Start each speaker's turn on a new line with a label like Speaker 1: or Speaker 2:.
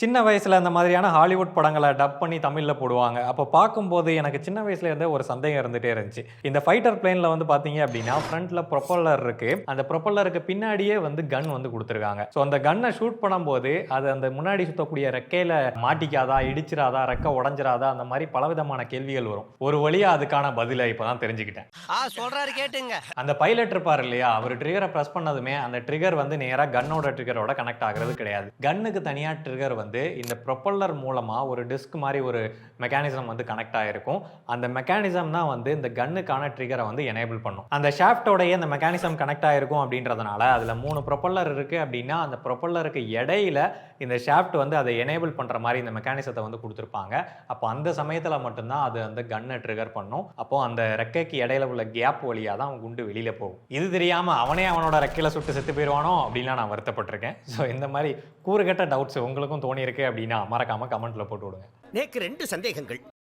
Speaker 1: சின்ன வயசுல அந்த மாதிரியான ஹாலிவுட் படங்களை டப் பண்ணி தமிழ்ல போடுவாங்க. அப்போ பார்க்கும்போது எனக்கு சின்ன வயசுல இருந்தே ஒரு சந்தேகம் இருந்துட்டே இருந்துச்சு. இந்த ஃபைட்டர் பிளேன்ல வந்து பாத்தீங்க அப்படின்னா ஃப்ரண்ட்ல ப்ரொப்பல்லர் இருக்கு. அந்த ப்ரொப்பல்லருக்கு பின்னாடியே வந்து கன் வந்து கொடுத்துருக்காங்க. ஸோ அந்த கன்னை ஷூட் பண்ணும்போது அது அந்த முன்னாடி சுத்தக்கூடிய ரெக்கையில மாட்டிக்காதா, இடிச்சிராதா, ரெக்கை உடஞ்சிராதா, அந்த மாதிரி பலவிதமான கேள்விகள் வரும். ஒரு வழியா அதுக்கான பதிலை இப்பதான் தெரிஞ்சுக்கிட்டேன்.
Speaker 2: சொல்றாரு கேட்டுங்க.
Speaker 1: அந்த பைலட் இருப்பார் இல்லையா, அவர் ட்ரிகரை பிரஸ் பண்ணதுமே அந்த ட்ரிகர் வந்து நேரா கன்னோட ட்ரிகரோட கனெக்ட் ஆகிறது கிடையாது. கன்னுக்கு தனியா ட்ரிகர் வந்து இந்த ப்ரொப்பல்லர் மூலமா ஒரு டிஸ்க் மாதிரி ஒரு மெக்கானிசம் வந்து கனெக்ட் ஆயிருக்கும். அந்த மெக்கானிசம் தான் வந்து இந்த கன்னுக்கான ட்ரிகரை வந்து எனேபிள் பண்ணும். அந்த ஷாஃப்டோடைய அந்த மெக்கானிசம் கனெக்ட் ஆயிருக்கும் அப்படின்றதுனால அதுல 3 ப்ரொப்பல்லர் இருக்கு அப்படின்னா அந்த ப்ரொப்பல்லருக்கு இடையில இந்த ஷாஃப்ட் வந்து அதை எனேபிள் பண்ற மாதிரி இந்த மெக்கானிசத்தை வந்து கொடுத்துருப்பாங்க. அப்போ அந்த சமயத்துல மட்டும்தான் அது அந்த கன்னை ட்ரிகர் பண்ணும். அப்போ அந்த ரெக்கைக்கு இடையில உள்ள கேப் வழியா தான் குண்டு வெளியில போகும். இது தெரியாம அவனே அவனோட ரெக்கையில சுட்டு செத்து போயிடுவானோ அப்படின்லாம் நான் வருத்தப்பட்டிருக்கேன். ஸோ இந்த மாதிரி கூறுகட்ட டவுட்ஸ் உங்களுக்கும் தோணி இருக்கு அப்படின்னா மறக்காம கமெண்ட்ல போட்டு விடுங்க.
Speaker 2: நேக்கு 2 சந்தேகங்கள்.